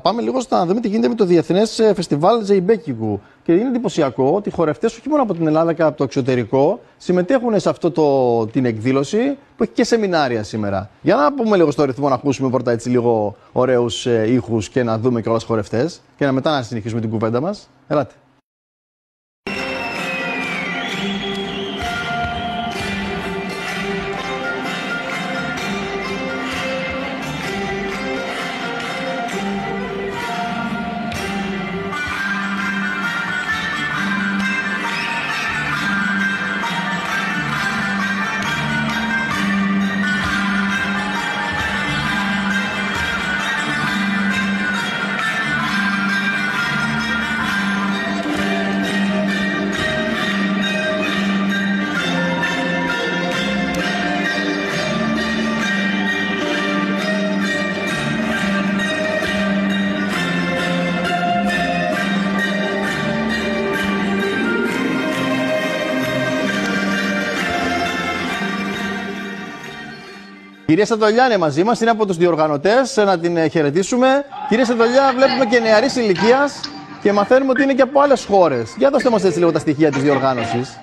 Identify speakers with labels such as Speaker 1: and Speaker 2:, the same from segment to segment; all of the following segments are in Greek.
Speaker 1: Πάμε λίγο να δούμε τι γίνεται με το Διεθνές Φεστιβάλ Ζεϊμπέκικου. Και είναι εντυπωσιακό ότι οι χορευτές όχι μόνο από την Ελλάδα και από το εξωτερικό συμμετέχουν σε αυτό την εκδήλωση που έχει και σεμινάρια σήμερα. Για να πούμε λίγο στο ρυθμό, να ακούσουμε πρώτα έτσι λίγο ωραίους ήχους και να δούμε κιόλας χορευτές και μετά να συνεχίσουμε την κουβέντα μας. Ελάτε. Κυρία Σαντολιά είναι μαζί μας, είναι από τους διοργανωτές, να την χαιρετήσουμε. Κυρία Σαντολιά, βλέπουμε και νεαρής ηλικίας και μαθαίνουμε ότι είναι και από άλλες χώρες. Για δώστε μας έτσι λίγο τα στοιχεία της διοργάνωσης.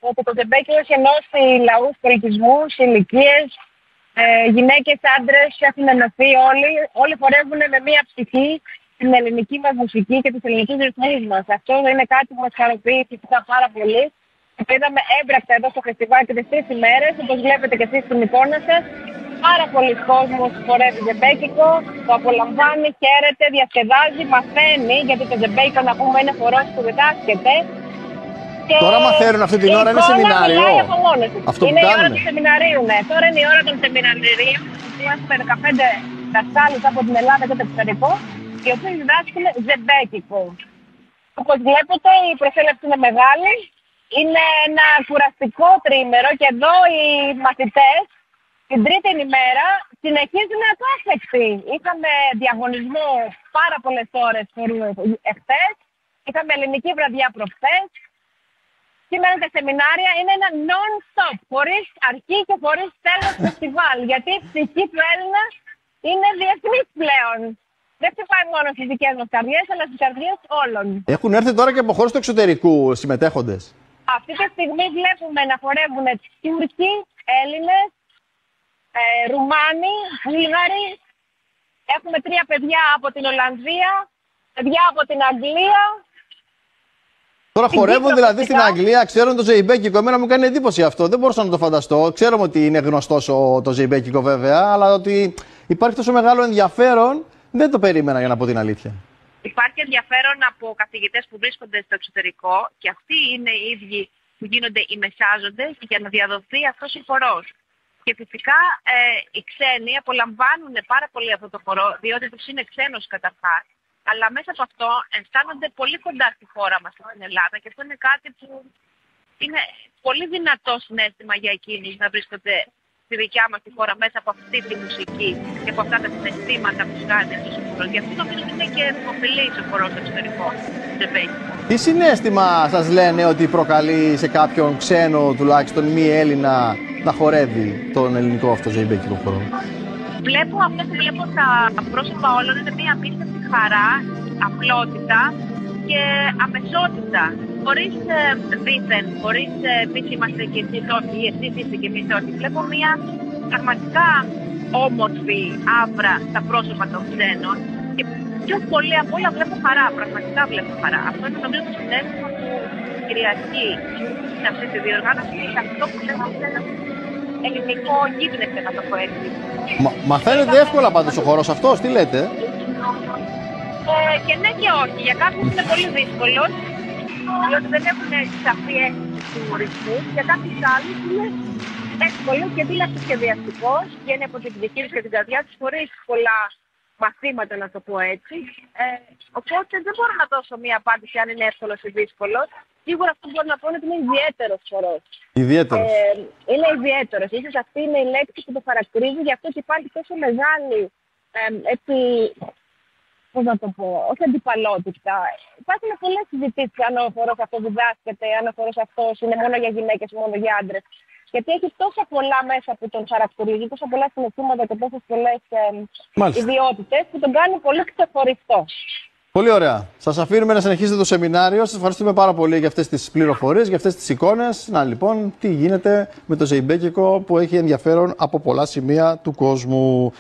Speaker 2: Ότι το ζεμπέκικο έχει ενώσει λαούς, πολιτισμούς, ηλικίες, γυναίκες, άντρες, έχουν ενωθεί όλοι. Όλοι χορεύουν με μία ψυχή την ελληνική μας μουσική και τις ελληνικές ρυθμούς μας. Αυτό είναι κάτι που μας χαροποιεί φυσικά πάρα πολύ. Το είδαμε έμπρακτα εδώ στο φεστιβάλ και τις 3 ημέρες, όπως βλέπετε και εσείς στην εικόνα σας. Πάρα πολλοί κόσμος χορεύει ζεμπέκικο, το απολαμβάνει, χαίρεται, διασκεδάζει, μαθαίνει, γιατί το ζεμπέκικο να πούμε είναι χορός που διδάσκεται. Και
Speaker 1: τώρα μαθαίνουν αυτή την ώρα, είναι σεμινάριο.
Speaker 2: Αυτό είναι η ώρα του σεμιναρίου, ναι. Τώρα είναι η ώρα των σεμιναρίων. Έχουμε 15 δασκάλους από την Ελλάδα και το εξωτερικό, οι οποίοι διδάσκουν ζεμπέκικο. Όπως βλέπετε, η προσέλευση είναι μεγάλη. Είναι ένα κουραστικό τριήμερο και εδώ οι μαθητές την τρίτη ημέρα συνεχίζουν ακάθεκτοι. Είχαμε διαγωνισμό πάρα πολλές ώρες εχθές. Είχαμε ελληνική βραδιά προχθές. Σήμερα τα σεμινάρια είναι ένα non-stop, χωρίς αρχή και χωρίς τέλος φεστιβάλ. Γιατί η ψυχή του Έλληνα είναι διεθνής πλέον. Δεν χτυπάει μόνο στις δικές μας καρδιές, αλλά στις καρδιές όλων.
Speaker 1: Έχουν έρθει τώρα και από χώρες του εξωτερικού συμμετέχοντες.
Speaker 2: Αυτή τη στιγμή βλέπουμε να χορεύουν Τούρκοι, Έλληνες, Ρουμάνοι, Βούλγαροι. Έχουμε 3 παιδιά από την Ολλανδία, παιδιά από την Αγγλία.
Speaker 1: Τώρα χορεύουν δηλαδή στην Αγγλία, ξέρουν το ζεϊμπέκικο. Εμένα μου κάνει εντύπωση αυτό. Δεν μπορούσα να το φανταστώ. Ξέρουμε ότι είναι γνωστός το ζεϊμπέκικο βέβαια, αλλά ότι υπάρχει τόσο μεγάλο ενδιαφέρον δεν το περίμενα, για να πω την αλήθεια.
Speaker 3: Υπάρχει ενδιαφέρον από καθηγητές που βρίσκονται στο εξωτερικό και αυτοί είναι οι ίδιοι που γίνονται οι μεσάζοντες για να διαδοθεί αυτός ο χορός. Και φυσικά οι ξένοι απολαμβάνουν πάρα πολύ αυτό το χορό, διότι τους είναι ξένος καταρχάς. Αλλά μέσα από αυτό αισθάνονται πολύ κοντά στη χώρα μας στην Ελλάδα και αυτό είναι κάτι που είναι πολύ δυνατό συναίσθημα για εκείνους να βρίσκονται στη δικιά μας τη χώρα μέσα από αυτή τη μουσική και από αυτά τα συναισθήματα που κάνει αυτός ο χορός. Γι' αυτό νομίζω ότι είναι και δημοφιλής ο χορός στο εξωτερικό.
Speaker 1: Τι συναίσθημα σας λένε ότι προκαλεί σε κάποιον ξένο, τουλάχιστον μη Έλληνα, να χορεύει τον ελληνικό αυτό ζεϊμπέκικο χορό?
Speaker 3: Αυτό που βλέπω στα πρόσωπα όλων είναι μια απίστευτη χαρά, απλότητα και αμεσότητα. Χωρίς δίθεν, χωρίς εμείς είμαστε και εσείς όχι, εσείς είστε και εμείς όχι. Βλέπω μια πραγματικά όμορφη άβρα στα πρόσωπα των ξένων και πιο πολύ απ' όλα βλέπω χαρά, πραγματικά βλέπω χαρά. Αυτό είναι νομίζω το συνέστημα που κυριαρχεί σε αυτή τη διοργάνωση και σε αυτό που λέμε ελληνικό γύμνεσθε, να το πω έτσι.
Speaker 1: Μαθαίνετε εύκολα πάντως ο χορός αυτός, τι λέτε?
Speaker 3: Και ναι και όχι. Για κάποιους είναι πολύ δύσκολος, διότι δεν έχουν σαφή αίσθηση του ρυθμού. Για κάποιους άλλους είναι εύκολο και δίλακτο σχεδιαστικός, βγαίνει από την δική τους και την καρδιά τους, χωρίς πολλά μαθήματα, να το πω έτσι. Οπότε δεν μπορώ να δώσω μία απάντηση αν είναι εύκολος ή δύσκολος. Σίγουρα αυτό μπορώ να πω είναι ότι είναι ιδιαίτερος χορός.
Speaker 1: Ιδιαίτερος.
Speaker 3: Είναι ιδιαίτερος. Ίσως αυτή είναι η λέξη που το χαρακτηρίζει, γι' αυτό και υπάρχει τόσο μεγάλη πώς να το πω, όχι αντιπαλότητα. Υπάρχουν πολλές συζητήσεις αν ο χορός αυτός διδάσκεται, αν ο χορός αυτός είναι μόνο για γυναίκες, μόνο για άντρες.
Speaker 2: Γιατί έχει τόσα πολλά μέσα που τον χαρακτηρίζει, τόσα πολλά συναισθήματα και τόσες πολλές ιδιότητες που τον κάνει πολύ ξεχωριστό.
Speaker 1: Πολύ ωραία. Σας αφήνουμε να συνεχίσετε το σεμινάριο. Σας ευχαριστούμε πάρα πολύ για αυτές τις πληροφορίες, για αυτές τις εικόνες. Να λοιπόν, τι γίνεται με το ζεϊμπέκικο που έχει ενδιαφέρον από πολλά σημεία του κόσμου.